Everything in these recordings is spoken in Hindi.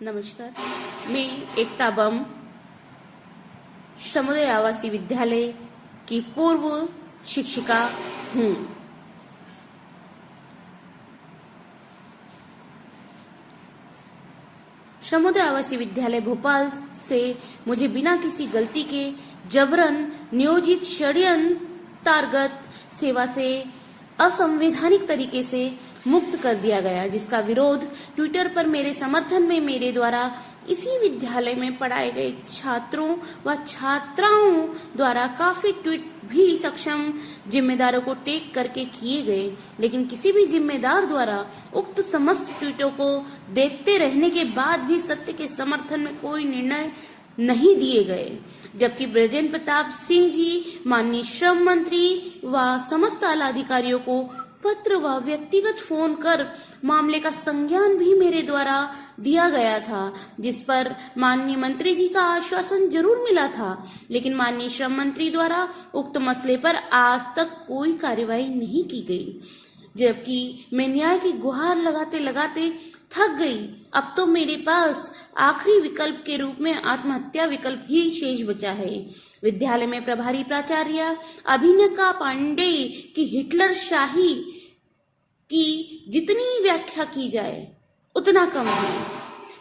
नमस्कार, मैं एकता बम श्रमोदय आवासीय विद्यालय की पूर्व शिक्षिका हूँ। श्रमोदय आवासीय विद्यालय भोपाल से मुझे बिना किसी गलती के जबरन नियोजित षड्यंत्रात्मक सेवा से असंवैधानिक तरीके से मुक्त कर दिया गया, जिसका विरोध ट्विटर पर मेरे समर्थन में मेरे द्वारा इसी विद्यालय में पढ़ाए गए छात्रों व छात्राओं द्वारा काफी ट्वीट भी सक्षम जिम्मेदारों को टैग करके किए गए, लेकिन किसी भी जिम्मेदार द्वारा उक्त समस्त ट्वीटों को देखते रहने के बाद भी सत्य के समर्थन में कोई निर्णय नहीं दिए गए, जबकि ब्रजेंद्र प्रताप सिंह जी माननीय श्रम मंत्री व समस्त आला अधिकारियों को पत्र व व्यक्तिगत फोन कर मामले का संज्ञान भी मेरे द्वारा दिया गया था, जिस पर माननीय मंत्री जी का आश्वासन जरूर मिला था, लेकिन माननीय श्रम मंत्री द्वारा उक्त मसले पर आज तक कोई कार्यवाही नहीं की गई, जबकि मैं न्याय की गुहार लगाते लगाते थक गई। अब तो मेरे पास आखिरी विकल्प के रूप में आत्महत्या विकल्प ही शेष बचा है। विद्यालय में प्रभारी प्राचार्य अभिनका पांडे की हिटलर शाही की जितनी व्याख्या की जाए उतना कम है।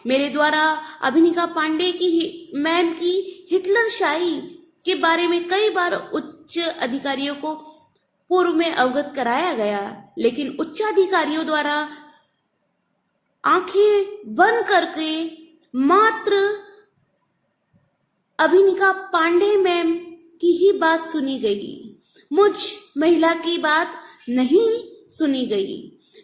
मेरे द्वारा अभिनका पांडे की मैम की हिटलर शाही के बारे में कई बार उच्च अधिकारियों को पूर्व में अवगत कराया गया, लेकिन उच्च अधिकारियों द्वारा आंखें बंद करके मात्र अभिनका पांडे मैम की ही बात सुनी गई, मुझ महिला की बात नहीं सुनी गई।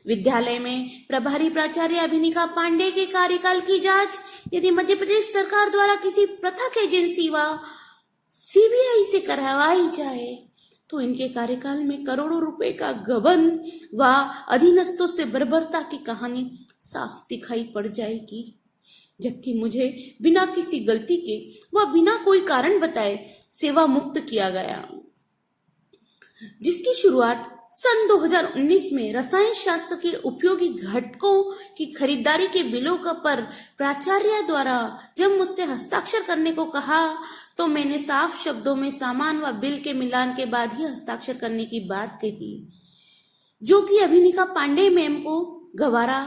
विद्यालय में प्रभारी प्राचार्य अभिनका पांडे के कार्यकाल की जांच यदि मध्य प्रदेश सरकार द्वारा किसी पृथक एजेंसी व सीबीआई से करवाई जाए तो इनके कार्यकाल में करोड़ों रुपए का गबन व अधीनस्थों से बर्बरता की कहानी साफ दिखाई पड़ जाएगी, जबकि मुझे बिना किसी गलती के व बिना कोई कारण बताए सेवा मुक्त किया गया, जिसकी शुरुआत सन 2019 में रसायन शास्त्र के उपयोगी घटकों की खरीदारी के बिलों का पर प्राचार्य द्वारा जब मुझसे हस्ताक्षर करने को कहा तो मैंने साफ शब्दों में सामान व बिल के मिलान के बाद ही हस्ताक्षर करने की बात कही, जो कि अभिनका पांडे मैम को गवारा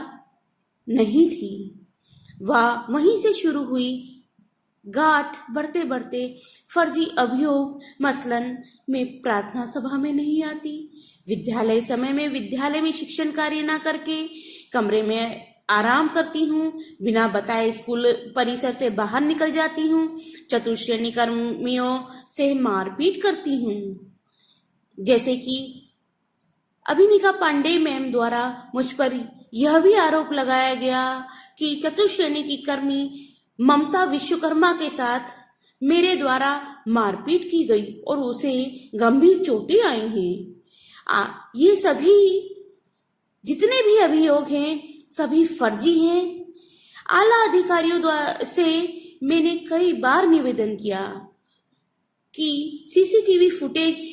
नहीं थी। वहीं से शुरू हुई गांठ बढ़ते बढ़ते फर्जी अभियोग मसलन में प्रार्थना सभा में नहीं आती, विद्यालय समय में विद्यालय में शिक्षण कार्य न करके कमरे में आराम करती हूँ, बिना बताए स्कूल परिसर से बाहर निकल जाती हूँ, चतुश्रेणी कर्मियों से मारपीट करती हूँ, जैसे कि अभिनका पांडे मैम द्वारा मुझ पर यह भी आरोप लगाया गया कि चतुश्रेणी की कर्मी ममता विश्वकर्मा के साथ मेरे द्वारा मारपीट की गई और उसे गंभीर चोटें आई हैं। ये सभी जितने भी अभियोग हैं सभी फर्जी हैं। आला अधिकारियों द्वारा से मैंने कई बार निवेदन किया कि सीसीटीवी फुटेज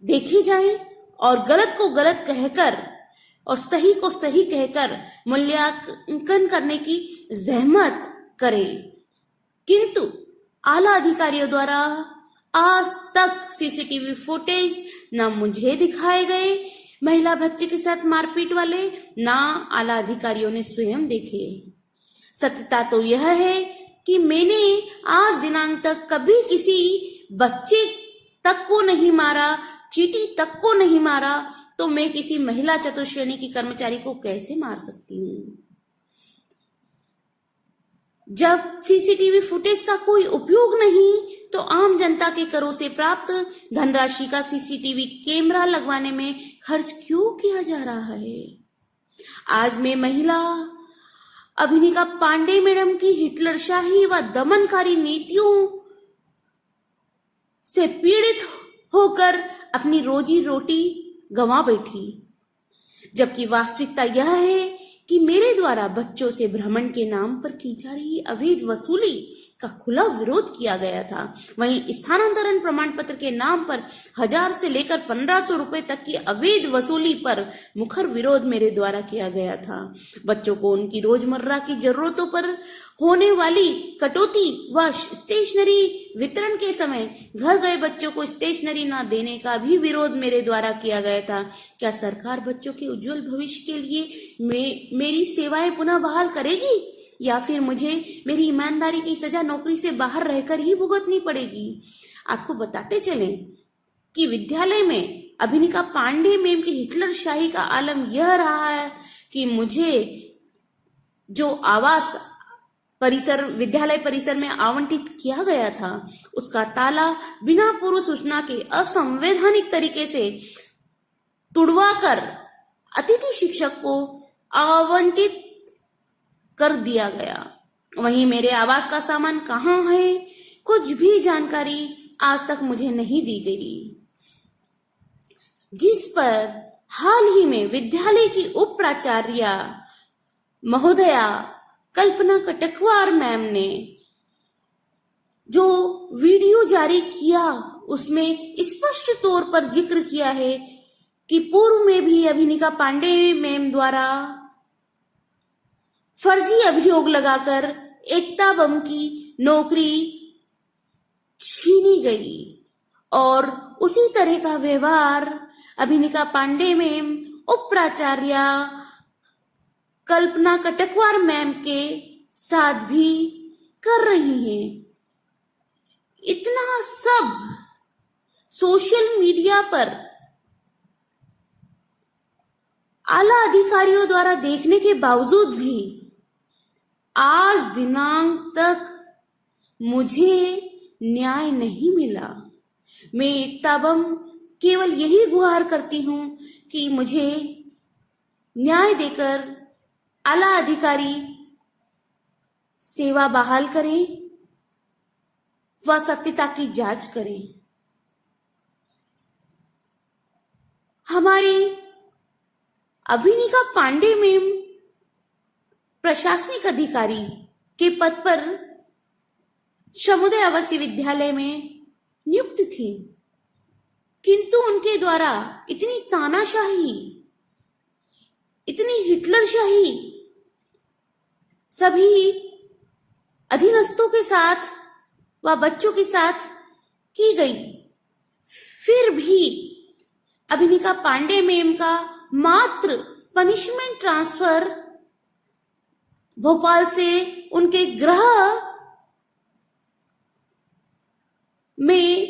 देखे जाए और गलत को गलत कहकर और सही को सही कहकर मूल्यांकन करने की जहमत करें, किंतु आला अधिकारियों द्वारा आज तक सीसीटीवी फुटेज न मुझे दिखाए गए महिला भर्ती के साथ मारपीट वाले, ना आला अधिकारियों ने स्वयं देखे। सत्यता तो यह है कि मैंने आज दिनांक तक कभी किसी बच्चे तक को नहीं मारा, चींटी तक को नहीं मारा, तो मैं किसी महिला चतुश्रेणी की कर्मचारी को कैसे मार सकती हूँ? जब सीसीटीवी फुटेज का कोई उपयोग नहीं तो आम जनता के करों से प्राप्त धनराशि का सीसीटीवी कैमरा लगवाने में खर्च क्यों किया जा रहा है? आज मैं महिला अभिनका पांडे मैडम की हिटलरशाही व दमनकारी नीतियों से पीड़ित होकर अपनी रोजी रोटी गंवा बैठी, जबकि वास्तविकता यह है कि मेरे द्वारा बच्चों से भ्रमण के नाम पर की जा रही अवैध वसूली का खुला विरोध किया गया था। वहीं स्थानांतरण प्रमाण पत्र के नाम पर 1000 से लेकर 1500 रुपए तक की अवैध वसूली पर मुखर विरोध मेरे द्वारा किया गया था। बच्चों को उनकी रोजमर्रा की जरूरतों पर होने वाली कटौती व स्टेशनरी वितरण के समय घर गए बच्चों को स्टेशनरी न देने का भी विरोध मेरे द्वारा किया गया था। क्या सरकार बच्चों के उज्जवल भविष्य के लिए मेरी सेवाएं पुनः बहाल करेगी या फिर मुझे मेरी ईमानदारी की सजा नौकरी से बाहर रहकर ही भुगतनी पड़ेगी? आपको बताते चले कि विद्यालय में अभिनिका पांडे मैम की हिटलर शाही का आलम यह रहा है कि मुझे जो आवास विद्यालय परिसर में आवंटित किया गया था उसका ताला बिना पूर्व सूचना के असंवैधानिक तरीके से तुड़वाकर अतिथि शिक्षक को आवंटित कर दिया गया। वहीं मेरे आवास का सामान कहाँ है, कुछ भी जानकारी आज तक मुझे नहीं दी गई, जिस पर हाल ही में विद्यालय की उप प्राचार्य महोदया कल्पना कटकवार मैम ने जो वीडियो जारी किया उसमें स्पष्ट तौर पर जिक्र किया है कि पूर्व में भी अभिनिका पांडे मैम द्वारा फर्जी अभियोग लगाकर एकता बम की नौकरी छीनी गई और उसी तरह का व्यवहार अभिनिका पांडे मैम उप प्राचार्य कल्पना कटकवार मैम के साथ भी कर रही हैं। इतना सब सोशल मीडिया पर आला अधिकारियों द्वारा देखने के बावजूद भी आज दिनांक तक मुझे न्याय नहीं मिला। मैं एकता बम केवल यही गुहार करती हूं कि मुझे न्याय देकर आला अधिकारी सेवा बहाल करें व सत्यता की जांच करें। हमारी अभिनिका पांडे मैम प्रशासनिक अधिकारी के पद पर समुदाय आवासीय विद्यालय में नियुक्त थी, किंतु उनके द्वारा इतनी तानाशाही, इतनी हिटलरशाही सभी अधीनस्थों के साथ व बच्चों के साथ की गई, फिर भी अभिनिका पांडे मैम का मात्र पनिशमेंट ट्रांसफर भोपाल से उनके गृह में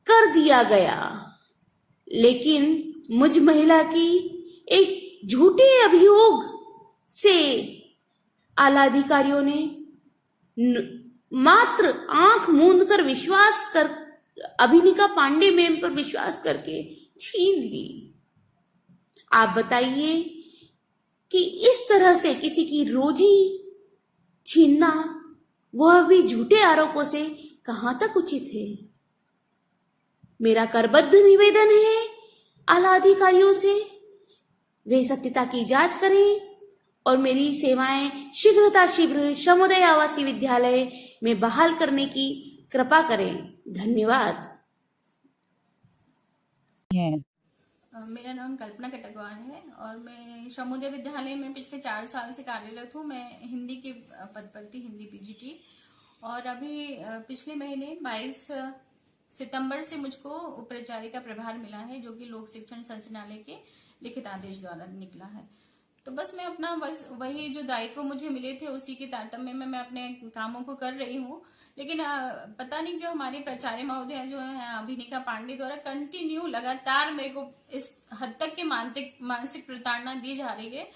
कर दिया गया। लेकिन मुझ महिला की एक झूठे अभियोग से आला अधिकारियों ने मात्र आंख मूंद कर विश्वास कर अभिनिका पांडे मैम पर विश्वास करके छीन ली। आप बताइए कि इस तरह से किसी की रोजी छीनना, वह भी झूठे आरोपों से, कहां तक उचित है? मेरा करबद्ध निवेदन है आला अधिकारियों से, वे सत्यता की जांच करें और मेरी सेवाएं शीघ्र समुदाय आवासीय विद्यालय में बहाल करने की कृपा करें। धन्यवाद। मेरा नाम कल्पना कटकवार है और मैं समुदाय विद्यालय में पिछले 4 साल से कार्यरत हूँ। मैं हिंदी के पद पर थी, हिंदी पीजीटी, और अभी पिछले महीने 22 सितंबर से मुझको उप प्राचार्य का प्रभार मिला है, जो कि लोक शिक्षण संचालनालय के लिखित आदेश द्वारा निकला है। तो बस मैं अपना वही जो दायित्व मुझे मिले थे उसी के तारतम्य में मैं अपने कामों को कर रही हूँ। लेकिन पता नहीं क्यों हमारे प्राचार्य महोदय जो है अभिनिका पांडे द्वारा कंटिन्यू लगातार मेरे को इस हद तक के मानसिक प्रताड़ना दी जा रही है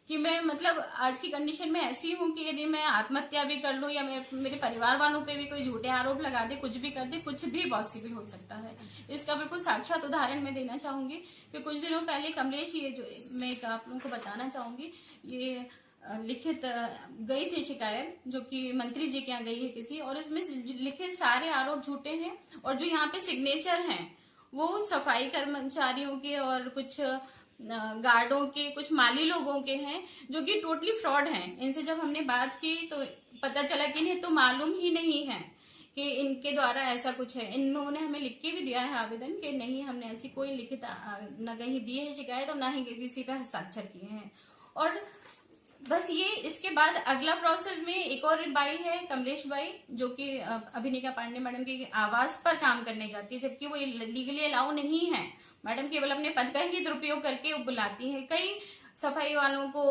कि मैं मतलब आज की कंडीशन में ऐसी हूँ कि यदि मैं आत्महत्या भी कर लूँ या मेरे परिवार वालों पे भी कोई झूठे आरोप लगा दे, कुछ भी कर दे, कुछ भी पॉसिबल हो सकता है। इसका बिल्कुल साक्षात उदाहरण मैं देना चाहूंगी कि कुछ दिनों पहले कमलेश, ये जो मैं आप लोगों को बताना चाहूंगी, ये लिखित गई थी शिकायत जो कि मंत्री जी के यहाँ गई है किसी, और इसमें लिखित सारे आरोप झूठे हैं और जो यहाँ पे सिग्नेचर हैं वो सफाई कर्मचारियों के और कुछ गार्डों के, कुछ माली लोगों के हैं, जो कि टोटली फ्रॉड हैं। इनसे जब हमने बात की तो पता चला कि इन्हें तो मालूम ही नहीं है कि इनके द्वारा ऐसा कुछ है। इन्होंने हमें लिख के भी दिया है आवेदन कि नहीं, हमने ऐसी कोई लिखित न कहीं दी है शिकायत और ना ही किसी पे हस्ताक्षर किए हैं। और बस ये, इसके बाद अगला प्रोसेस में एक और बाई है, कमलेश बाई, जो कि अभिनिका पांडे मैडम के आवास पर काम करने जाती है, जबकि वो लीगली अलाउ नहीं है। मैडम केवल अपने पद का ही दुरुपयोग करके वो बुलाती है। कई सफाई वालों को,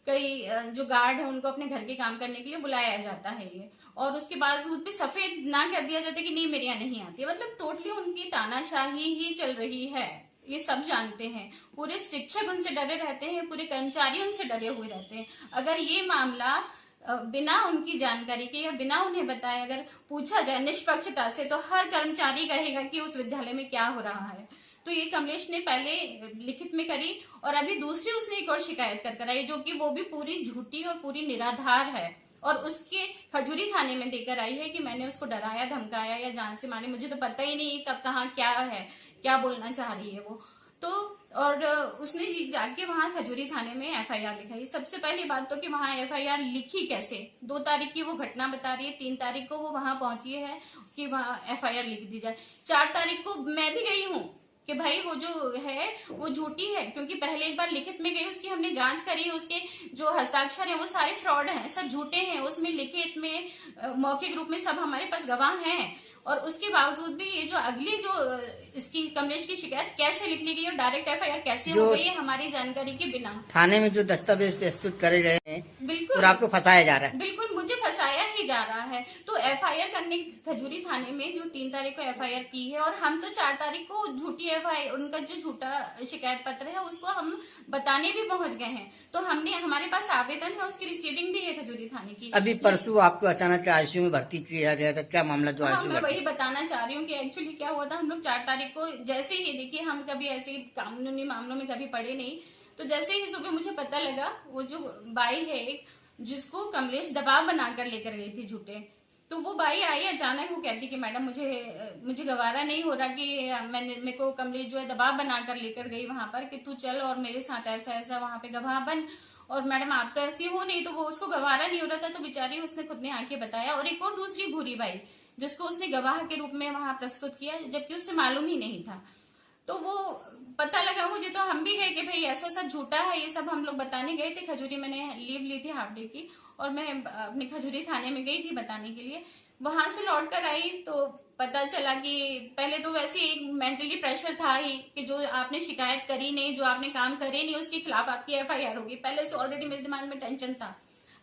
कई जो गार्ड है उनको अपने घर के काम करने के लिए बुलाया जाता है ये, और उसके बावजूद भी सफेद ना कर दिया जाता है कि नहीं मेरे यहाँ नहीं आती है। मतलब टोटली उनकी तानाशाही ही चल रही है, ये सब जानते हैं। पूरे शिक्षक उनसे डरे रहते हैं, पूरे कर्मचारी उनसे डरे हुए रहते हैं। अगर ये मामला बिना उनकी जानकारी के या बिना उन्हें बताए अगर पूछा जाए निष्पक्षता से, तो हर कर्मचारी कहेगा कि उस विद्यालय में क्या हो रहा है। तो ये कमलेश ने पहले लिखित में करी और अभी दूसरी उसने एक और शिकायत कर कराई, जो कि वो भी पूरी झूठी और पूरी निराधार है, और उसके खजूरी थाने में देकर आई है कि मैंने उसको डराया, धमकाया या जान से मारे। मुझे तो पता ही नहीं कब कहाँ क्या है, क्या बोलना चाह रही है वो तो। और उसने जाके वहां खजूरी थाने में एफआईआर लिखाई। सबसे पहली बात तो कि वहां एफआईआर लिखी कैसे? 2 तारीख की वो घटना बता रही है, 3 तारीख को वो वहां पहुंची है कि वहां एफआईआर लिख दी जाए। 4 तारीख को मैं भी गई हूँ कि भाई वो जो है वो झूठी है, क्योंकि पहले एक बार लिखित में गई, उसकी हमने जांच करी, उसके जो हस्ताक्षर हैं वो सारे फ्रॉड हैं, सब झूठे हैं। उसमें लिखित में मौखिक रूप में सब हमारे पास गवाह हैं, और उसके बावजूद भी ये जो अगली जो इसकी कमलेश की शिकायत कैसे लिख ली गई और डायरेक्ट एफआईआर कैसे हो गई है हमारी जानकारी के बिना। थाने में जो दस्तावेज प्रस्तुत करे गए हैं, बिल्कुल, और आपको फंसाया जा रहा है। बिल्कुल मुझे फंसाया ही जा रहा है। तो एफआईआर करने खजूरी थाने में जो 3 तारीख को एफआईआर की है, और हम तो 4 तारीख को झूठी एफआईआर, उनका जो झूठा शिकायत पत्र है उसको हम बताने भी पहुंच गए हैं। तो हमने, हमारे पास आवेदन है, उसकी रिसीविंग भी है खजूरी थाने की। अभी परसों आपको अचानक आईसीयू में भर्ती किया गया था, क्या मामला? जो आईसीयू मैं वही बताना चाह रही हूँ कि एक्चुअली क्या हुआ था। हम लोग 4 तारीख को जैसे ही, देखिए हम कभी ऐसे कानूनी मामलों में कभी पड़े नहीं, तो जैसे ही सुबह मुझे पता लगा, वो जो बाई है जिसको कमलेश दबाव बनाकर लेकर गई थी झूठे, तो वो बाई आई अचानक, वो कहती कि मैडम मुझे गवारा नहीं हो रहा कि मेरे को कमलेश जो है दबाव बनाकर लेकर गई वहां पर कि तू चल और मेरे साथ ऐसा ऐसा वहां पे गवाह बन, और मैडम आप तो ऐसी हो नहीं। तो वो उसको गवारा नहीं हो रहा था, तो बेचारी उसने खुद ने आके बताया। और एक और दूसरी भूरी बाई जिसको उसने गवाह के रूप में वहां प्रस्तुत किया, जबकि उसे मालूम ही नहीं था। तो वो पता लगा मुझे, तो हम भी गए कि भाई ऐसा सब झूठा है, ये सब हम लोग बताने गए थे। खजूरी मैंने लीव ली थी हाफ डे की, और मैं अपने खजूरी थाने में गई थी बताने के लिए। वहां से लौट कर आई तो पता चला कि पहले तो वैसे एक मेंटली प्रेशर था ही कि जो आपने शिकायत करी नहीं, जो आपने काम करे नहीं, उसके खिलाफ आपकी एफआईआर होगी। पहले से ऑलरेडी मेरे दिमाग में टेंशन था।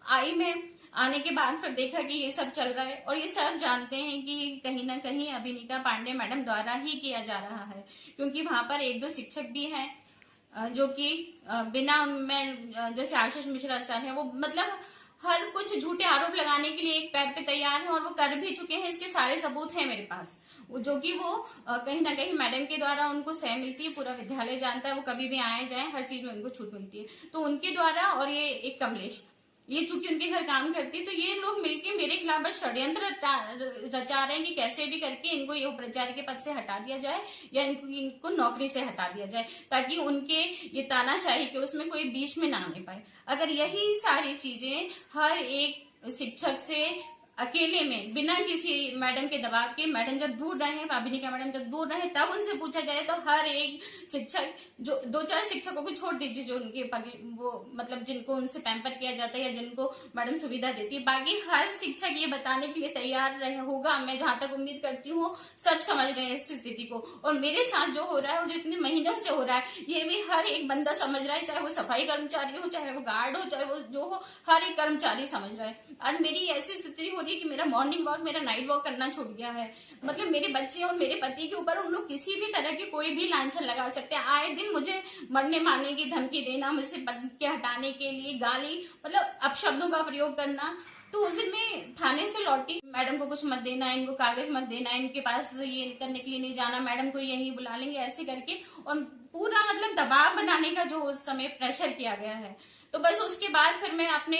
आई मैं, आने के बाद फिर देखा कि ये सब चल रहा है, और ये सब जानते हैं कि कहीं ना कहीं अभिनिका पांडे मैडम द्वारा ही किया जा रहा है, क्योंकि वहां पर 1-2 शिक्षक भी हैं जो कि बिना, मैं जैसे आशीष मिश्रा सर है, वो मतलब हर कुछ झूठे आरोप लगाने के लिए एक पैर पे तैयार है, और वो कर भी चुके हैं। इसके सारे सबूत हैं मेरे पास, जो कि वो कहीं ना कहीं मैडम के द्वारा उनको सह मिलती है, पूरा विद्यालय जानता है, वो कभी भी आए जाए हर चीज में उनको छूट मिलती है, तो उनके द्वारा। और ये एक कमलेश, ये चूंकि उनके घर काम करती है, तो ये लोग मिलके मेरे खिलाफ बस षड्यंत्र रचा रहे हैं कि कैसे भी करके इनको ये उपाचार्य के पद से हटा दिया जाए, या इनको नौकरी से हटा दिया जाए, ताकि उनके ये तानाशाही के उसमें कोई बीच में ना आने पाए। अगर यही सारी चीजें हर एक शिक्षक से अकेले में, बिना किसी मैडम के दबाव के, मैडम जब दूर रहे, अभिनिका मैडम जब दूर रहे, तब उनसे पूछा जाए, तो हर एक शिक्षक, जो 2-4 शिक्षकों को छोड़ दीजिए जो उनके वो मतलब जिनको उनसे पैम्पर किया जाता है या जिनको मैडम सुविधा देती है, बाकी हर शिक्षक ये बताने के लिए तैयार रहे होगा। मैं जहां तक उम्मीद करती हूँ सब समझ रहे हैं इस स्थिति को, और मेरे साथ जो हो रहा है और जो इतने महीनों से हो रहा है, ये भी हर एक बंदा समझ रहा है, चाहे वो सफाई कर्मचारी हो, चाहे वो गार्ड हो, चाहे वो जो हो, हर एक कर्मचारी समझ रहा है। आज मेरी ऐसी स्थिति हो रही है कि मेरा मॉर्निंग वॉक, मेरा नाइट वॉक करना छूट गया है। मतलब मेरे बच्चे और मेरे पति के ऊपर उन लोग किसी भी तरह की कोई भी लांछन लगा सकते हैं। आए दिन मुझे मरने मारने की धमकी देना, मुझसे पद के हटाने के लिए गाली, मतलब अपशब्दों का प्रयोग करना। तो उस दिन मैं थाने से लौटी, मैडम को कुछ मत देना, इनको कागज मत देना, इनके पास ये करने के लिए नहीं जाना, मैडम को यही बुला लेंगे, ऐसे करके, और पूरा मतलब दबाव बनाने का जो उस समय प्रेशर किया गया है। तो बस उसके बाद फिर मैं अपने,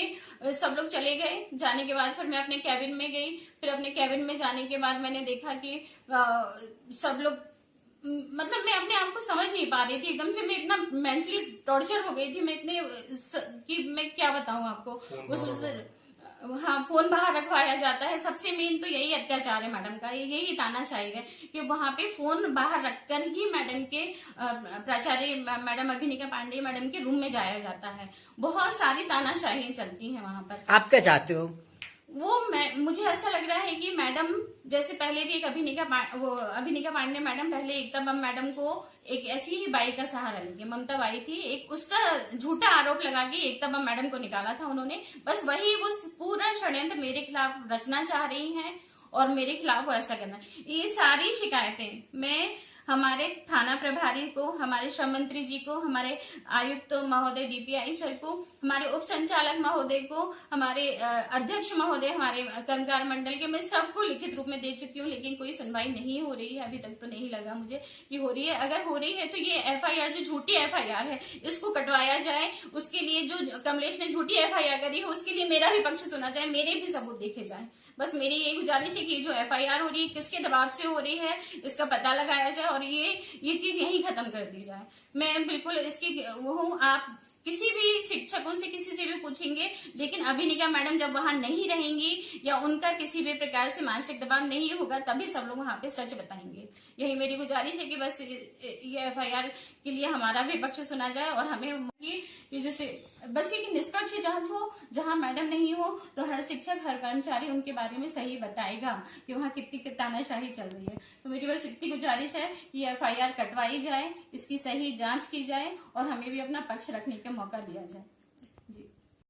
सब लोग चले गए, जाने के बाद फिर मैं अपने कैबिन में गई। फिर अपने कैबिन में जाने के बाद मैंने देखा कि सब लोग, मतलब मैं अपने आप को समझ नहीं पा रही थी, एकदम से मैं इतना मेंटली टॉर्चर हो गई थी, मैं इतने कि मैं क्या बताऊं आपको। हाँ, फोन बाहर रखवाया जाता है। सबसे मेन तो यही अत्याचार है मैडम का, यही तानाशाही है कि वहां पे फोन बाहर रखकर ही मैडम के प्राचार्य मैडम अभिनिका पांडे मैडम के रूम में जाया जाता है। बहुत सारी तानाशाही चलती है वहां पर। आप क्या चाहते हो? मुझे ऐसा लग रहा है कि मैडम जैसे पहले भी एक अभिनिका पांडे मैडम पहले एकता बम मैडम को एक ऐसी ही बाई का सहारा लेके, ममता बाई थी, एक उसका झूठा आरोप लगा के एकता बम मैडम को निकाला था उन्होंने। बस वही वो पूरा षड्यंत्र मेरे खिलाफ रचना चाह रही हैं और मेरे खिलाफ वो ऐसा करना। ये सारी शिकायतें मैं हमारे थाना प्रभारी को, हमारे श्रम मंत्री जी को, हमारे आयुक्त महोदय डीपीआई सर को, हमारे उप संचालक महोदय को, हमारे अध्यक्ष महोदय, हमारे कर्मकार मंडल के, मैं सबको लिखित रूप में दे चुकी हूँ, लेकिन कोई सुनवाई नहीं हो रही है। अभी तक तो नहीं लगा मुझे कि हो रही है। अगर हो रही है तो ये एफआईआर जो झूठी एफआईआर है इसको कटवाया जाए। उसके लिए जो कमलेश ने झूठी एफआईआर करी है उसके लिए मेरा भी पक्ष सुना जाए, मेरे भी सबूत देखे जाए। बस मेरी यही गुजारिश है कि जो एफआईआर हो रही है किसके दबाव से हो रही है इसका पता लगाया जाए और ये चीज यहीं खत्म कर दी जाए। मैं बिल्कुल इसकी वो हूँ। आप किसी भी शिक्षकों से किसी से भी पूछेंगे, लेकिन अभिनिका मैडम जब वहां नहीं रहेंगी या उनका किसी भी प्रकार से मानसिक दबाव नहीं होगा तभी सब लोग वहां पे सच बताएंगे। यही मेरी गुजारिश है कि बस ये एफआईआर के लिए हमारा भी पक्ष सुना जाए और हमें कि जैसे बस ये कि निष्पक्ष जांच हो। जहां मैडम नहीं हो तो हर शिक्षक हर कर्मचारी उनके बारे में सही बताएगा कि वहां कितनी तानाशाही चल रही है। तो मेरी बस इतनी गुजारिश है कि एफआईआर कटवाई जाए, इसकी सही जांच की जाए और हमें भी अपना पक्ष रखने का मौका दिया जाए।